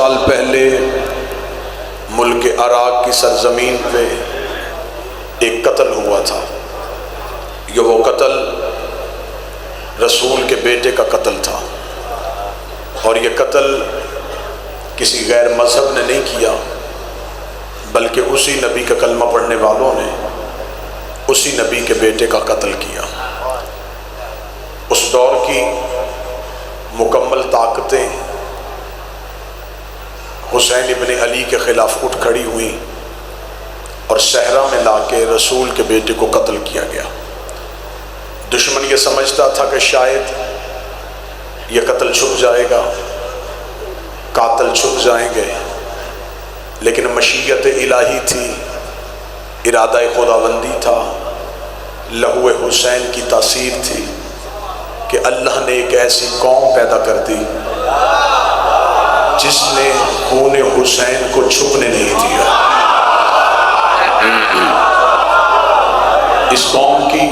سال پہلے ملک عراق کی سرزمین پہ ایک قتل ہوا تھا۔ یہ وہ قتل رسول کے بیٹے کا قتل تھا، اور یہ قتل کسی غیر مذہب نے نہیں کیا، بلکہ اسی نبی کا کلمہ پڑھنے والوں نے اسی نبی کے بیٹے کا قتل کیا۔ اس دور کی مکمل طاقتیں حسین ابن علی کے خلاف اٹھ کھڑی ہوئیں اور صحرا میں لا کے رسول کے بیٹے کو قتل کیا گیا۔ دشمن یہ سمجھتا تھا کہ شاید یہ قتل چھپ جائے گا، قاتل چھپ جائیں گے، لیکن مشیت الہی تھی، ارادہ خداوندی تھا، لہو حسین کی تاثیر تھی کہ اللہ نے ایک ایسی قوم پیدا کر دی جس نے خون حسین کو چھپنے نہیں دیا۔ اس قوم کی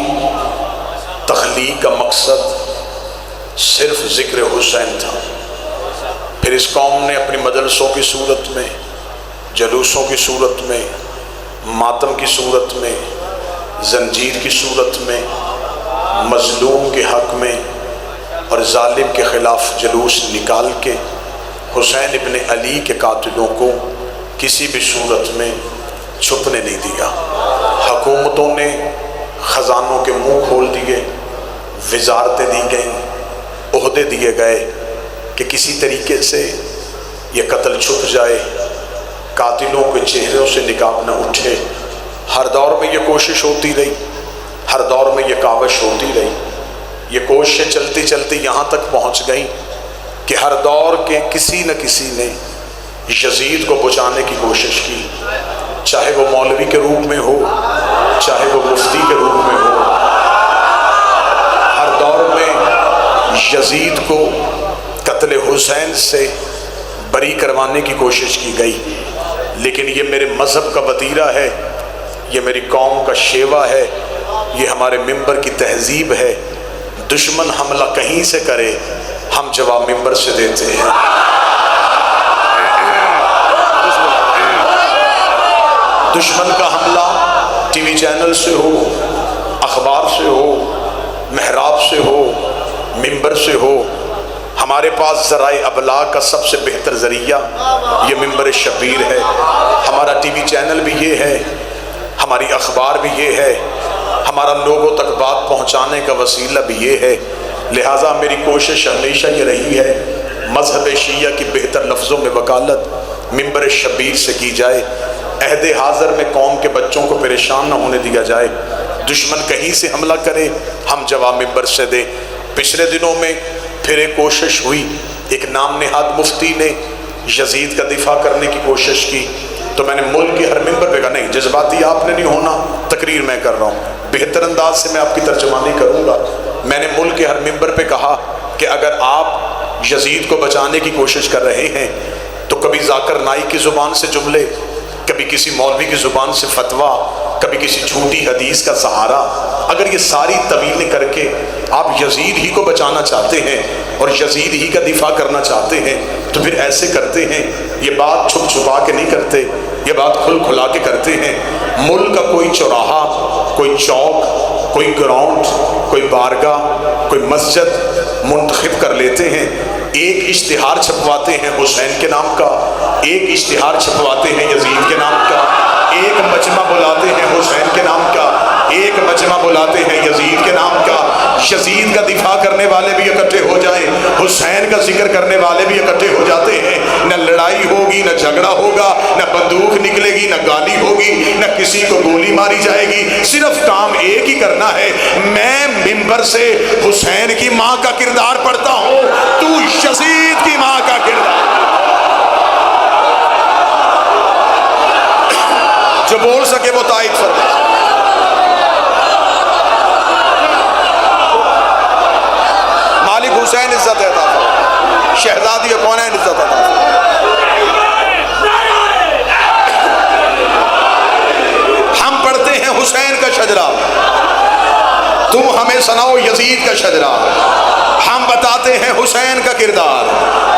تخلیق کا مقصد صرف ذکر حسین تھا۔ پھر اس قوم نے اپنی مجلسوں کی صورت میں، جلوسوں کی صورت میں، ماتم کی صورت میں، زنجیر کی صورت میں، مظلوم کے حق میں اور ظالم کے خلاف جلوس نکال کے حسین ابن علی کے قاتلوں کو کسی بھی صورت میں چھپنے نہیں دیا۔ حکومتوں نے خزانوں کے منہ کھول دیے، وزارتیں دی گئیں، عہدے دیے گئے کہ کسی طریقے سے یہ قتل چھپ جائے، قاتلوں کے چہروں سے نقاب نہ اٹھے۔ ہر دور میں یہ کوشش ہوتی رہی، ہر دور میں یہ کاوش ہوتی رہی۔ یہ کوششیں چلتی چلتی یہاں تک پہنچ گئیں کہ ہر دور کے کسی نہ کسی نے یزید کو بچانے کی کوشش کی، چاہے وہ مولوی کے روپ میں ہو، چاہے وہ مفتی کے روپ میں ہو۔ ہر دور میں یزید کو قتل حسین سے بری کروانے کی کوشش کی گئی، لیکن یہ میرے مذہب کا وتیرہ ہے، یہ میری قوم کا شیوا ہے، یہ ہمارے ممبر کی تہذیب ہے۔ دشمن حملہ کہیں سے کرے، ہم جواب ممبر سے دیتے ہیں۔ دشمن کا حملہ ٹی وی چینل سے ہو، اخبار سے ہو، محراب سے ہو، ممبر سے ہو، ہمارے پاس ذرائع ابلاغ کا سب سے بہتر ذریعہ یہ ممبر شبیر ہے۔ ہمارا ٹی وی چینل بھی یہ ہے، ہماری اخبار بھی یہ ہے، ہمارا لوگوں تک بات پہنچانے کا وسیلہ بھی یہ ہے۔ لہٰذا میری کوشش ہمیشہ یہ رہی ہے مذہب شیعہ کی بہتر لفظوں میں وکالت ممبر شبیر سے کی جائے، عہد حاضر میں قوم کے بچوں کو پریشان نہ ہونے دیا جائے۔ دشمن کہیں سے حملہ کرے، ہم جواب ممبر سے دیں۔ پچھلے دنوں میں پھر ایک کوشش ہوئی، ایک نام نہاد مفتی نے یزید کا دفاع کرنے کی کوشش کی، تو میں نے ملک کے ہر ممبر پہ کہا نہیں، جذباتی آپ نے نہیں ہونا، تقریر میں کر رہا ہوں، بہتر انداز سے میں آپ کی ترجمانی کروں گا۔ میں نے ملک کے ہر ممبر پہ کہا کہ اگر آپ یزید کو بچانے کی کوشش کر رہے ہیں تو کبھی ذاکر نائک کی زبان سے جملے، کبھی کسی مولوی کی زبان سے فتویٰ، کبھی کسی جھوٹی حدیث کا سہارا، اگر یہ ساری طویلیں کر کے آپ یزید ہی کو بچانا چاہتے ہیں اور یزید ہی کا دفاع کرنا چاہتے ہیں تو پھر ایسے کرتے ہیں۔ یہ بات چھپ چھپا کے نہیں کرتے، یہ بات کھل کھلا کے کرتے ہیں۔ ملک کا کوئی چوراہا، کوئی چوک، کوئی گراؤنڈ، کوئی بارگاہ، کوئی مسجد منتخب کر لیتے ہیں، ایک اشتہار چھپواتے ہیں حسین کے نام کا، ایک اشتہار چھپواتے ہیں یزید کے نام کا، ایک مجمع بلاتے ہیں حسین کے نام کا، ایک مجمع بلاتے ہیں یزید کے نام کا۔ یزید کا دفاع کرنے والے بھی اکٹھے ہو جائیں، حسین کا ذکر کرنے والے بھی اکٹھے ہو جاتے ہیں۔ نہ لڑائی ہوگی، نہ جھگڑا ہوگا، نہ بندوق نکلے گی، نہ گالی ہوگی، نہ کسی کو گولی ماری جائے گی، صرف کام ایک ہی کرنا ہے۔ میں ممبر سے حسین کی ماں کا کردار پڑھتا ہوں، تو یزید کی ماں کا کردار۔ جو بول سکے وہ تائید فرمائے۔ مالک حسین عزت عطا فرمائے، شہزادی کونین عزت عطا فرمائے۔ ہم پڑھتے ہیں حسین کا شجرہ، تم ہمیں سناؤ یزید کا شجرہ۔ ہم بتاتے ہیں حسین کا کردار،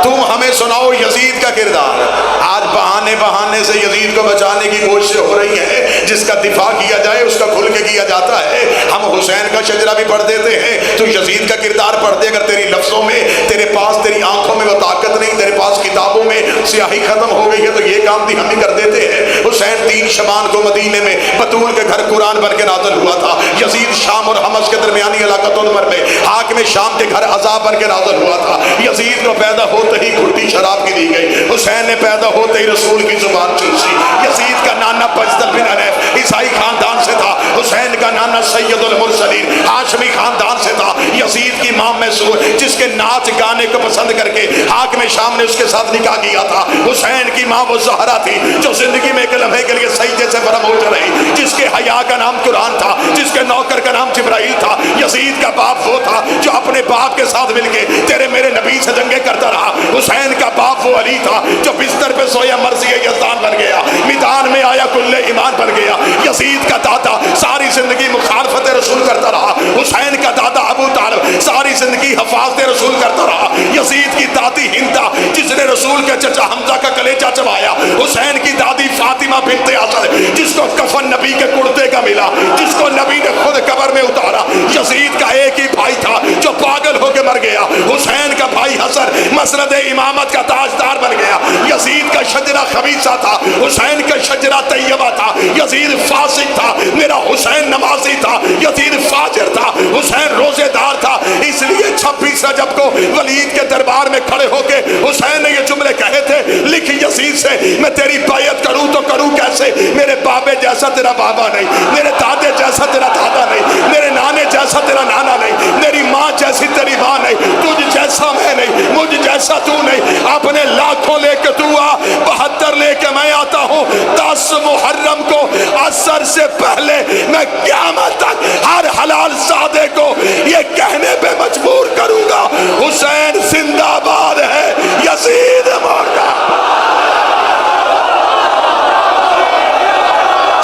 تم ہمیں سناؤ یزید کا کردار۔ آج بہانے بہانے سے یزید کو بچانے کی کوششیں ہو رہی ہیں، جس کا دفاع کیا جائے اس کا کھل کے کیا جاتا ہے۔ ہم حسین کا شجرہ بھی پڑھ دیتے ہیں، تو یزید کا کردار پڑھ دے۔ اگر تیری لفظوں میں، تیرے پاس تیری آنکھوں میں وہ طاقت نہیں، تیرے پاس کتابوں میں سیاہی ختم ہو گئی ہے، تو یہ کام بھی ہم ہی کر دیتے ہیں۔ حسین 3 شبان کو مدینے میں بطول کے گھر قرآن بن کے نازل ہوا تھا۔ یزید شام اور حمص کے درمیانی علاقۃ العمر میں حاکم شام کے گھر عذاب بن کے نازل ہوا تھا۔ یزید کو پیدا ہوتے ہی گھٹی شراب کی دی گئی، حسین نے پیدا ہوتے ہی رسول کی زبان چوسی۔ یزید کا نانا بجدل بن حنیف عیسائی خاندان سے تھا، حسین کا نانا سید المرسلین ہاشمی خاندان سے تھا۔ یزید کی ماں مسعود جس کے ناچ گانے کو پسند کر کے حاکم شام نے اس کے ساتھ نکاح کیا تھا۔ حسین کی ماں وہ زہرا تھی جو زندگی میں ایک لمحے کے لیے سجدے سے فراموش رہی، جس کے حیا کا نام قرآن تھا، جس کے نوکر کا نام جبرائیل تھا۔ یزید کا باپ وہ تھا جو اپنے باپ کے ساتھ مل کے تیرے میرے نبی سے جنگیں کرتا رہا۔ حسین کا باپ وہ علی تھا جو بستر پہ سویا مرضی یزدان بن گیا، میدان میں آیا کل ایمان بن گیا۔ یزید کا دادا ساری زندگی مخالفت رسول کرتا رہا، حسین کا دادا ابو طالب ساری زندگی حفاظت رسول کرتا رہا۔ یزید کی دادی ہندا جس نے رسول کے چچا حمزہ کا کلیجہ چبایا، حسین کی دادی فاطمہ بنت اسد جس کو کفن نبی کے کرتے کا ملا، جس کو نبی نے خود قبر میں اتارا۔ یزید کا ایک ہی بھائی تھا جو پاگل ہو کے مر گیا، حسین کا بھائی حسن مسند امامت کا تاجدار بن گیا۔ یزید کا شجرہ خبیثہ تھا، حسین کا شجرہ طیبہ تھا۔ یزید فاسق تھا، میرا حسین نمازی تھا۔ یزید فاجر تھا، حسین روزے دار تھا۔ اس لیے 26 رجب کو ولید کے دربار میں کھڑے ہو کے حسین نے یہ جملے کہے تھے، لکھ یزید سے میں تیری بیعت کروں تو کروں کیسے؟ میرے بابے جیسا تیرا بابا نہیں، میرے دادے جیسا تیرا دادا نہیں، میرے نانے جیسا تیرا نانا نہیں، میری ماں جیسی تیری ماں نہیں، تجھ جیسا میں نہیں، مجھ جیسا تو نہیں۔ اپنے لاکھوں لے کے تو آ، 72 لے کے میں آتا ہوں۔ 10 محرم کو عصر سے پہلے میں قیامت تک ہر حلال زادے کو یہ کہنے پہ مجبور کروں گا، حسین زندہ باد ہے، یزید مردہ۔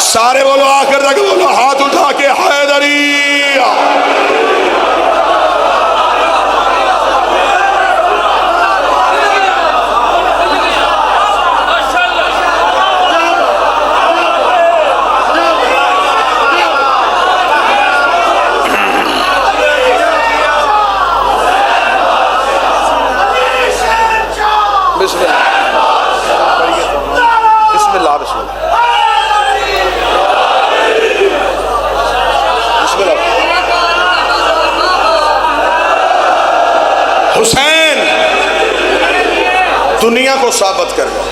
سارے بولو، آخر تک بولو، ہاتھ اٹھا کے حیدری۔ بسم اللہ بسم اللہ بسم اللہ۔ حسین دنیا کو ثابت کر گیا،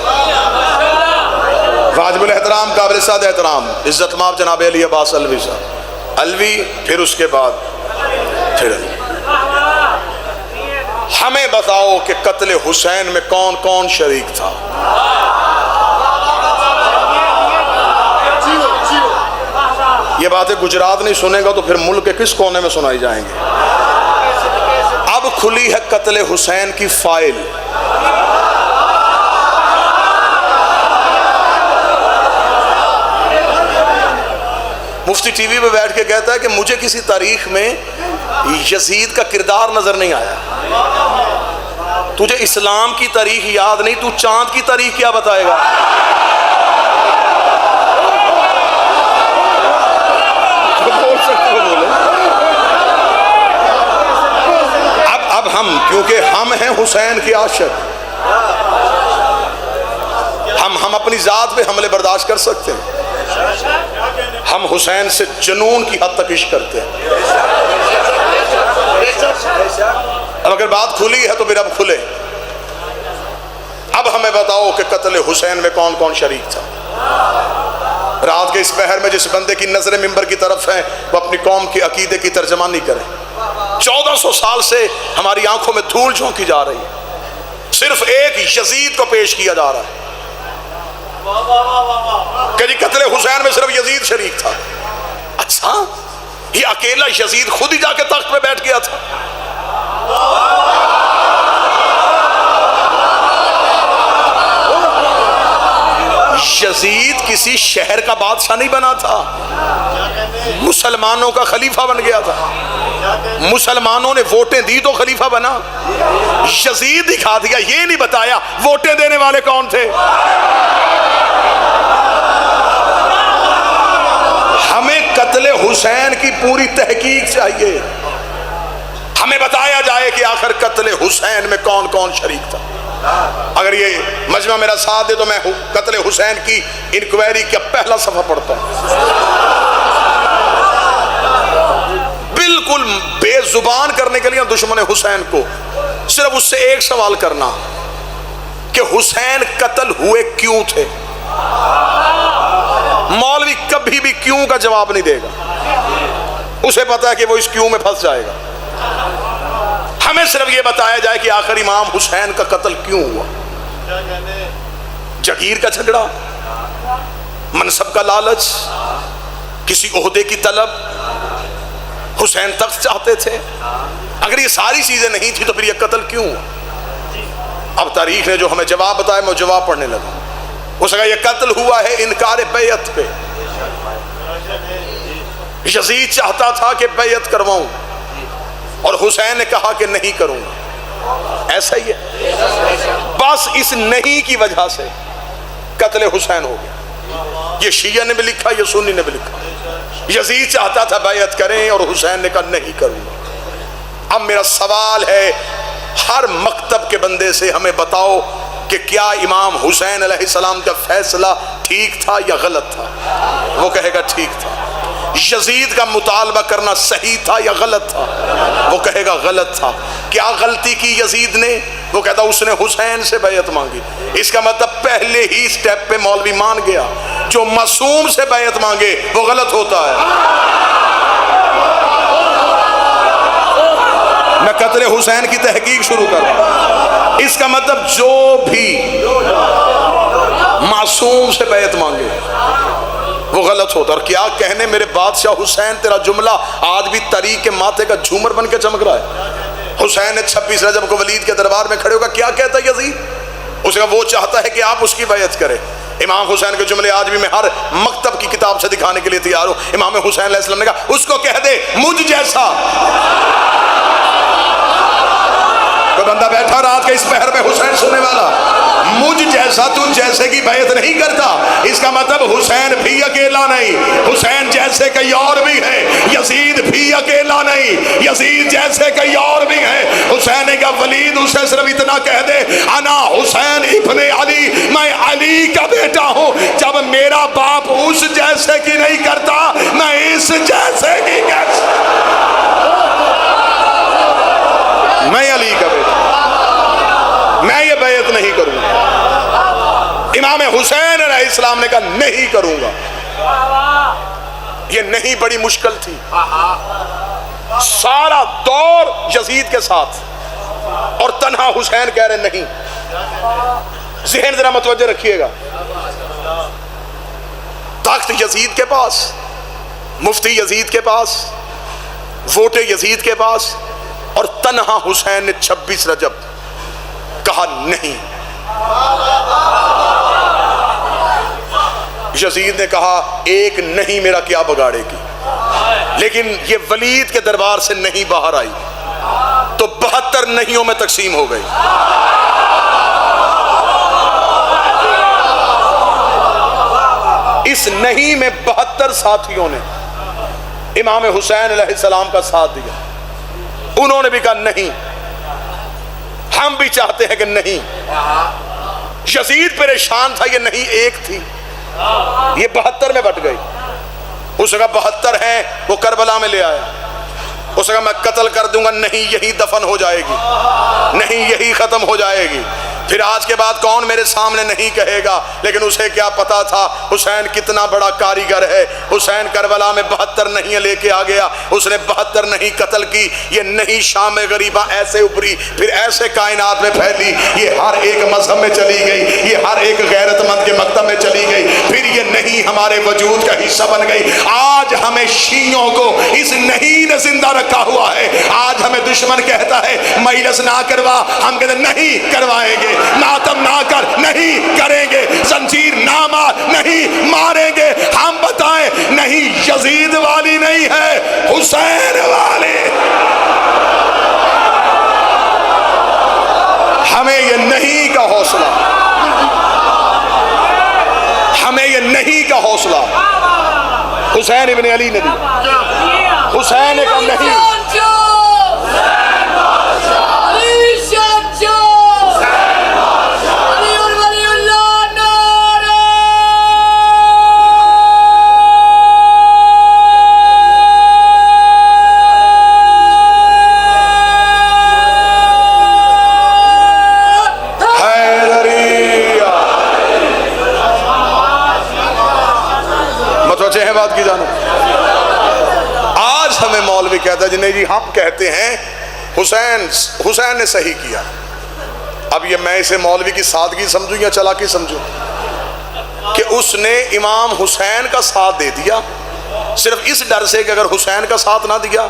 واجب الاحترام، قابل سعد احترام، عزت مآب جناب علی عباس الوی صاحب، الوی پھر اس کے بعد پھر علی۔ ہمیں بتاؤ کہ قتل حسین میں کون کون شریک تھا؟ یہ باتیں گجرات نہیں سنے گا تو پھر ملک کے کس کونے میں سنائی جائیں گے؟ اب کھلی ہے قتل حسین کی فائل۔ مفتی ٹی وی پہ بیٹھ کے کہتا ہے کہ مجھے کسی تاریخ میں یزید کا کردار نظر نہیں آیا۔ تجھے اسلام کی تاریخ یاد نہیں، تو چاند کی تاریخ کیا بتائے گا؟ اب ہم کیونکہ ہم ہیں حسین کے عاشق، ہم اپنی ذات پہ حملے برداشت کر سکتے ہیں، ہم حسین سے جنون کی حد تک عشق کرتے ہیں۔ اب اگر بات کھلی ہے تو پھر اب کھلے۔ اب ہمیں بتاؤ کہ قتل حسین میں کون کون شریک تھا؟ رات کے اس پہر میں جس بندے کی نظر منبر کی طرف ہے وہ اپنی قوم کے عقیدے کی ترجمانی کرے۔ 1400 سال سے ہماری آنکھوں میں دھول جھونکی جا رہی ہے، صرف ایک یزید کو پیش کیا جا رہا ہے کہ جی قتل حسین میں صرف یزید شریک تھا۔ اچھا، یہ اکیلا یزید خود ہی جا کے تخت پہ بیٹھ گیا تھا؟ یزید کسی شہر کا بادشاہ نہیں بنا تھا، مسلمانوں کا خلیفہ بن گیا تھا۔ مسلمانوں نے ووٹیں دی تو خلیفہ بنا، یزید دکھا دیا، یہ نہیں بتایا ووٹیں دینے والے کون تھے۔ ہمیں قتل حسین کی پوری تحقیق چاہیے، ہمیں بتایا جائے کہ آخر قتل حسین میں کون کون شریک تھا۔ اگر یہ مجمع میرا ساتھ دے تو میں قتل حسین کی انکوائری کا پہلا صفحہ پڑھتا ہوں۔ بالکل بے زبان کرنے کے لیے دشمن حسین کو صرف اس سے ایک سوال کرنا کہ حسین قتل ہوئے کیوں تھے۔ مولوی کبھی بھی کیوں کا جواب نہیں دے گا، اسے پتا ہے کہ وہ اس کیوں میں پھنس جائے گا۔ ہمیں صرف یہ بتایا جائے کہ آخر امام حسین کا قتل کیوں ہوا۔ جگیر کا جھگڑا، منصب کا لالچ، کسی عہدے کی طلب، حسین تخت چاہتے تھے۔ اگر یہ ساری چیزیں نہیں تھی تو پھر یہ قتل کیوں ہوا؟ اب تاریخ نے جو ہمیں جواب بتایا میں جواب پڑھنے لگا۔ اس کا یہ قتل ہوا ہے انکار بیعت پہ۔ یزید چاہتا تھا کہ بیعت کرواؤں اور حسین نے کہا کہ نہیں کروں گا، ایسا ہی ہے۔ بس اس نہیں کی وجہ سے قتل حسین ہو گیا۔ یہ شیعہ نے بھی لکھا، یہ سنی نے بھی لکھا۔ یزید چاہتا تھا بیعت کریں اور حسین نے کہا نہیں کروں گا۔ اب میرا سوال ہے ہر مکتب کے بندے سے، ہمیں بتاؤ کہ کیا امام حسین علیہ السلام کا فیصلہ ٹھیک تھا یا غلط تھا؟ وہ کہے گا ٹھیک تھا۔ یزید کا مطالبہ کرنا صحیح تھا یا غلط تھا؟ وہ کہے گا غلط تھا۔ کیا غلطی کی یزید نے؟ وہ کہتا اس نے حسین سے بیعت مانگی۔ اس کا مطلب پہلے ہی سٹیپ پہ مولوی مان گیا، جو معصوم سے بیعت مانگے وہ غلط ہوتا ہے۔ میں قتل حسین کی تحقیق شروع کر رہا ہوں۔ اس کا مطلب جو بھی معصوم سے بیعت مانگے وہ غلط ہوتا۔ اور کیا کہنے میرے بادشاہ حسین، تیرا جملہ آج بھی تاریخ کے ماتھے کا جھومر بن کے چمک رہا ہے۔ حسین نے 26 رجب کو ولید کے دربار میں کھڑے ہوگا کیا کہتا ہے یزید؟ اس کا وہ چاہتا ہے کہ آپ اس کی بیعت کریں۔ امام حسین کے جملے آج بھی میں ہر مکتب کی کتاب سے دکھانے کے لیے تیار ہوں۔ امام حسین علیہ السلام نے کہا اس کو کہہ دے مجھ جیسا کوئی بندہ بیٹھا رات کے اس پہر میں حسین سننے والا، مجھ جیسا تجھ جیسے کی بیعت نہیں کرتا۔ اس کا مطلب حسین بھی اکیلا نہیں، حسین جیسے کئی اور بھی ہیں۔ یزید بھی اکیلا نہیں، یزید جیسے کئی اور بھی ہیں۔ حسین نے کہا ولید اسے صرف اتنا کہہ دے انا حسین ابن علی، میں علی کا بیٹا ہوں۔ جب میرا باپ اس جیسے کی نہیں کرتا میں اس جیسے کی کیسے؟ میں علی کا بیٹا، میں یہ بیعت نہیں کروں گا۔ امام حسین علیہ السلام نے کہا نہیں کروں گا۔ یہ نہیں بڑی مشکل تھی۔ سارا دور یزید کے ساتھ اور تنہا حسین کہہ رہے نہیں۔ ذہن ذرا متوجہ رکھیے گا، تخت یزید کے پاس، مفتی یزید کے پاس، ووٹ یزید کے پاس، اور تنہا حسین نے 26 رجب کہا نہیں۔ یزید نے کہا ایک نہیں میرا کیا بگاڑے گی، لیکن یہ ولید کے دربار سے نہیں باہر آئی تو 72 نہیوں میں تقسیم ہو گئی۔ اس نہیں میں 72 ساتھیوں نے امام حسین علیہ السلام کا ساتھ دیا۔ انہوں نے بھی کہا نہیں، ہم بھی چاہتے ہیں کہ نہیں۔ یزید پریشان تھا، یہ نہیں ایک تھی، یہ 72 میں بٹ گئی۔ اس کا 72 ہیں وہ کربلا میں لے آیا۔ اس کا میں قتل کر دوں گا، نہیں یہی دفن ہو جائے گی، نہیں یہی ختم ہو جائے گی۔ پھر آج کے بعد کون میرے سامنے نہیں کہے گا، لیکن اسے کیا پتا تھا حسین کتنا بڑا کاریگر ہے۔ حسین کربلا میں 72 نہیں لے کے آ گیا، اس نے 72 نہیں قتل کی۔ یہ نہیں شام غریبہ ایسے ابری، پھر ایسے کائنات میں پھیلی، یہ ہر ایک مذہب میں چلی گئی، یہ ہر ایک غیرت مند کے مکتب میں چلی گئی، پھر یہ نہیں ہمارے وجود کا حصہ بن گئی۔ آج ہمیں شیعوں کو اس نہیں نے زندہ رکھا ہوا ہے۔ آج ہمیں دشمن کہتا ہے مجلس نہ کروا، ہم کہتے نہیں کروائیں گے، ماتم نہ کر نہیں کریں گے، زنجیر نہ مار نہیں ماریں گے۔ ہم بتائیں نہیں نہیں، یزید والی نہیں ہے، حسین والی۔ ہمیں یہ نہیں کا حوصلہ، ہمیں یہ نہیں کا حوصلہ حسین ابن علی نے دیا۔ حسین کا نہیں، متوجہ ہے بات کی جانب۔ آج ہمیں مولوی کہتا ہے جنہیں جی ہم کہتے ہیں حسین نے صحیح کیا۔ اب یہ میں اسے مولوی کی سادگی سمجھوں یا چلاکی سمجھوں کہ اس نے امام حسین کا ساتھ دے دیا صرف اس ڈر سے کہ اگر حسین کا ساتھ نہ دیا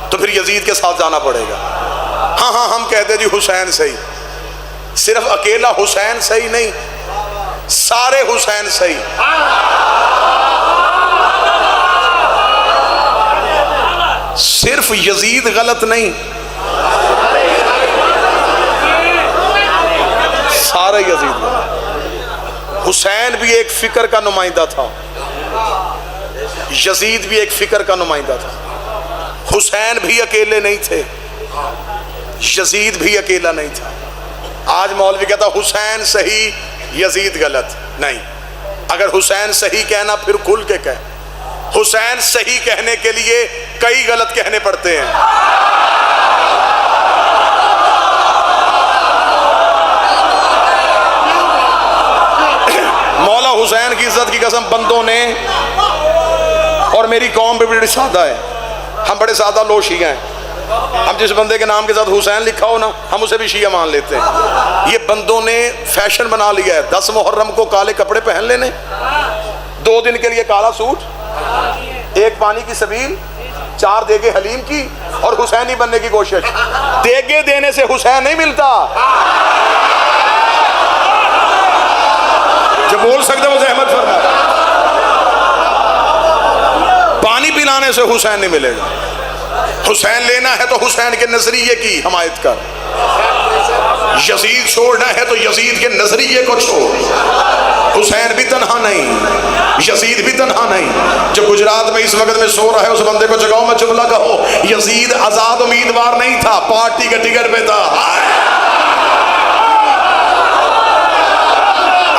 تو پھر یزید کے ساتھ جانا پڑے گا۔ ہاں ہم کہتے ہیں جی حسین صحیح، صرف اکیلا حسین صحیح نہیں، سارے حسین صحیح۔ صرف یزید غلط نہیں، سارے یزید غلط۔ حسین بھی ایک فکر کا نمائندہ تھا، یزید بھی ایک فکر کا نمائندہ تھا۔ حسین بھی اکیلے نہیں تھے، یزید بھی اکیلا نہیں تھا۔ آج مولوی کہتا حسین صحیح یزید غلط، نہیں، اگر حسین صحیح کہنا پھر کھل کے کہہ۔ حسین صحیح کہنے کے لیے کئی غلط کہنے پڑتے ہیں۔ مولا حسین کی عزت کی قسم بندوں نے، اور میری قوم بھی بڑی سادہ ہے، ہم بڑے سادہ لوگ شیعہ ہیں، ہم جس بندے کے نام کے ساتھ حسین لکھا ہو نا ہم اسے بھی شیعہ مان لیتے ہیں۔ یہ بندوں نے فیشن بنا لیا ہے 10 محرم کو کالے کپڑے پہن لینے، 2 دن کے لیے کالا سوٹ، 1 پانی کی سبیل، 4 دیگے حلیم کی، اور حسینی بننے کی کوشش۔ دیگے دینے سے حسین نہیں ملتا، جو بول سکتے وہ زحمت فرما۔ پانی پلانے سے حسین نہیں ملے گا، حسین لینا ہے تو حسین کے نظریے کی حمایت کر، یزید چھوڑنا ہے تو یزید کے نظریے کو چھوڑ۔ حسین بھی تنہا نہیں، یزید بھی تنہا نہیں۔ جو گجرات میں اس وقت میں سو رہا ہے اس بندے کو جگاؤ میں جملہ کہو، یزید آزاد امیدوار نہیں تھا، پارٹی کے ٹکٹ پہ تھا۔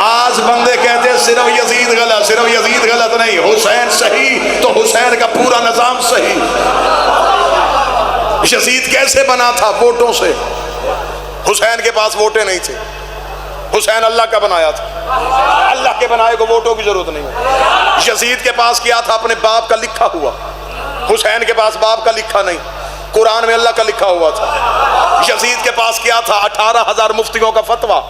آج بندے کہتے ہیں صرف یزید غلط، صرف یزید غلط نہیں، حسین صحیح تو حسین کا پورا نظام صحیح۔ یزید کیسے بنا تھا؟ ووٹوں سے۔ حسین کے پاس ووٹیں نہیں تھے، حسین اللہ کا بنایا تھا، اللہ کے بنائے کو ووٹوں کی ضرورت نہیں ہے۔ یزید کے پاس کیا تھا؟ اپنے باپ کا لکھا ہوا۔ حسین کے پاس باپ کا لکھا نہیں، قرآن میں اللہ کا لکھا ہوا تھا۔ یزید کے پاس کیا تھا؟ 18,000 مفتیوں کا فتویٰ۔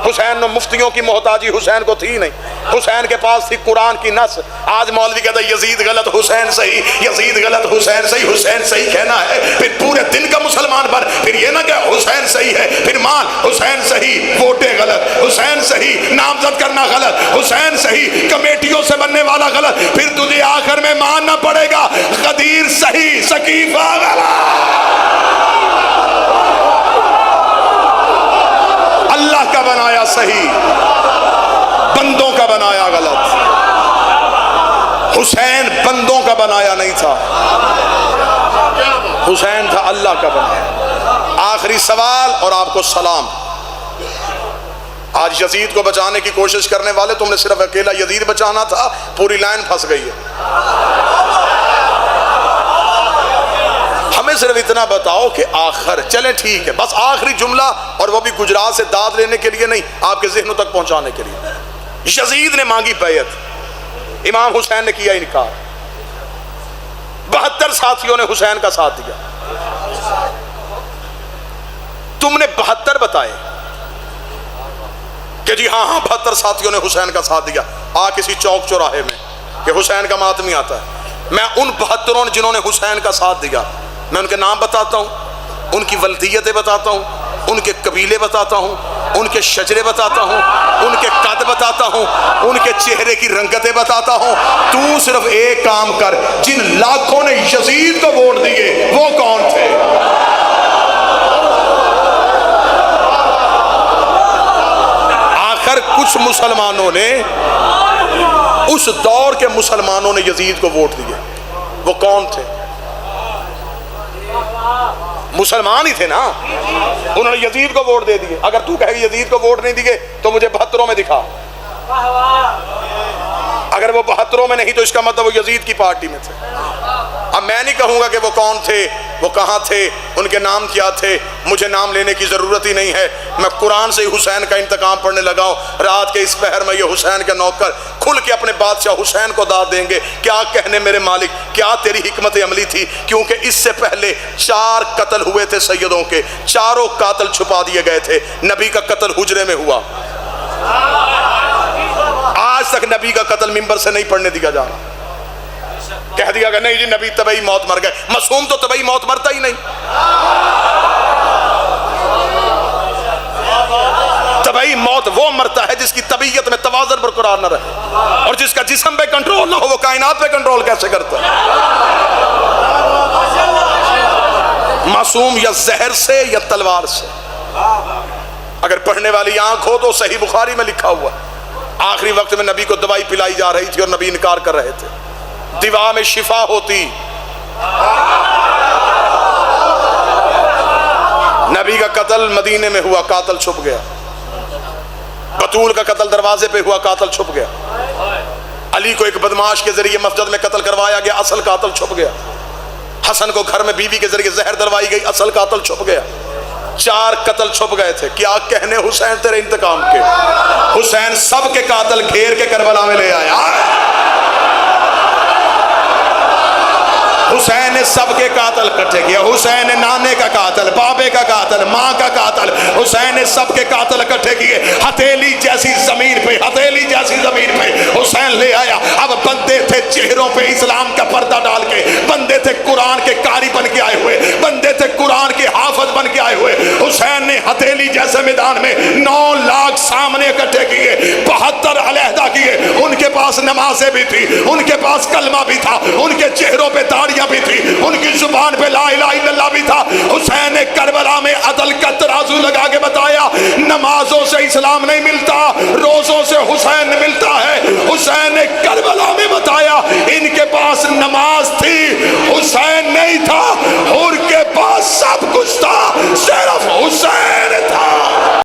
حسین نے مفتیوں کی محتاجی حسین کو تھی نہیں، حسین کے پاس تھی قرآن کی نص۔ آج مولوی کہتا ہے یزید غلط حسین صحیح، یزید غلط حسین صحیح۔ حسین صحیح کہنا ہے پھر پورے دن کا مسلمان پر پھر یہ نہ کہ حسین صحیح ہے، پھر مان حسین صحیح ووٹیں غلط، حسین صحیح نامزد کرنا غلط، حسین صحیح کمیٹیوں سے بننے والا غلط، پھر تجھے آخر میں ماننا پڑے گا غدیر صحیح، سقیفہ غلط۔ اللہ کا بنایا صحیح، بندوں کا بنایا غلط۔ حسین بندوں کا بنایا نہیں تھا، حسین تھا اللہ کا بنایا۔ آخری سوال اور آپ کو سلام۔ آج یزید کو بچانے کی کوشش کرنے والے، تم نے صرف اکیلا یزید بچانا تھا، پوری لائن پھنس گئی ہے۔ ہمیں صرف اتنا بتاؤ کہ آخر چلیں ٹھیک ہے، بس آخری جملہ، اور وہ بھی گجرات سے داد لینے کے لیے نہیں، آپ کے ذہنوں تک پہنچانے کے لیے۔ یزید نے مانگی بیعت، امام حسین نے کیا انکار، 72 ساتھیوں نے حسین کا ساتھ دیا، تم نے 72 بتائے کہ جی ہاں 72 ساتھیوں نے حسین کا ساتھ دیا۔ آ کسی چوک چوراہے میں کہ حسین کا ماتمی آتا ہے، میں ان 72 نے جنہوں نے حسین کا ساتھ دیا میں ان کے نام بتاتا ہوں، ان کی ولدیتیں بتاتا ہوں، ان کے قبیلے بتاتا ہوں، ان کے شجرے بتاتا ہوں، ان کے قد بتاتا ہوں، ان کے چہرے کی رنگتیں بتاتا ہوں۔ تو صرف ایک کام کر، جن لاکھوں نے یزید کو ووٹ دیے وہ کون تھے؟ آخر کچھ مسلمانوں نے، اس دور کے مسلمانوں نے یزید کو ووٹ دیے، وہ کون تھے؟ مسلمان ہی تھے نا، انہوں نے یزید کو ووٹ دے دیے۔ اگر تو کہے یزید کو ووٹ نہیں دیے تو مجھے 72 میں دکھا۔ اگر وہ 72 میں نہیں تو اس کا مطلب وہ یزید کی پارٹی میں تھے۔ اب میں نہیں کہوں گا کہ وہ کون تھے، وہ کہاں تھے، ان کے نام کیا تھے، مجھے نام لینے کی ضرورت ہی نہیں ہے۔ میں قرآن سے حسین کا انتقام پڑھنے لگا ہوں۔ رات کے اس پہر میں یہ حسین کے نوکر کھل کے اپنے بادشاہ حسین کو داد دیں گے، کیا کہنے میرے مالک، کیا تیری حکمت عملی تھی؟ کیونکہ اس سے پہلے 4 قتل ہوئے تھے سیدوں کے، چاروں قاتل چھپا دیے گئے تھے۔ نبی کا قتل حجرے میں ہوا، آج تک نبی کا قتل منبر سے نہیں پڑھنے دیا جا رہا۔ کہہ دیا کہ نہیں جی نبی طبعی موت مر گئے، معصوم تو طبعی موت مرتا ہی نہیں۔ طبعی موت وہ مرتا ہے جس کی طبیعت میں توازن برقرار نہ رہے، اور جس کا جسم پہ کنٹرول نہ ہو وہ کائنات پہ کنٹرول کیسے کرتا ہے؟ معصوم یا زہر سے یا تلوار سے۔ اگر پڑھنے والی آنکھ ہو تو صحیح بخاری میں لکھا ہوا آخری وقت میں نبی کو دوائی پلائی جا رہی تھی اور نبی انکار کر رہے تھے، دوا میں شفا ہوتی۔ نبی کا قتل مدینے میں ہوا، قاتل چھپ گیا۔ بطول کا قتل دروازے پہ ہوا، قاتل چھپ گیا۔ علی کو ایک بدماش کے ذریعے مسجد میں قتل کروایا گیا، اصل قاتل چھپ گیا۔ حسن کو گھر میں بیوی کے ذریعے زہر دلوائی گئی، اصل قاتل چھپ گیا۔ 4 قتل چھپ گئے تھے۔ کیا کہنے حسین تیرے انتقام کے؟ حسین سب کے قاتل گھیر کے کربلا میں لے آیا۔ حسین نے سب کے قاتل اکٹھے کیا۔ حسین نے نانے کا قاتل، بابے کا قاتل، ماں کا قاتل، حسین نے سب کے قاتل اکٹھے کیے۔ ہتھیلی جیسی زمین پہ، ہتھیلی جیسی زمین پہ حسین لے آیا۔ اب بندے تھے چہروں پہ اسلام کا پردہ ڈال کے، بندے تھے قرآن کے قاری بن کے آئے ہوئے، بندے تھے قرآن کے حافظ بن کے آئے ہوئے۔ حسین نے ہتھیلی جیسے میدان میں 9 لاکھ سامنے اکٹھے کیے، 72 علیحدہ کیے۔ ان کے پاس نمازیں بھی تھی، ان کے پاس کلمہ بھی تھا، ان کے چہروں پہ داڑھی بھی تھی، ان کی زبان پہ لا الہ الا اللہ بھی تھا۔ حسین نے کربلا میں عدل کا ترازو لگا کے بتایا، نمازوں سے اسلام نہیں ملتا، روزوں سے حسین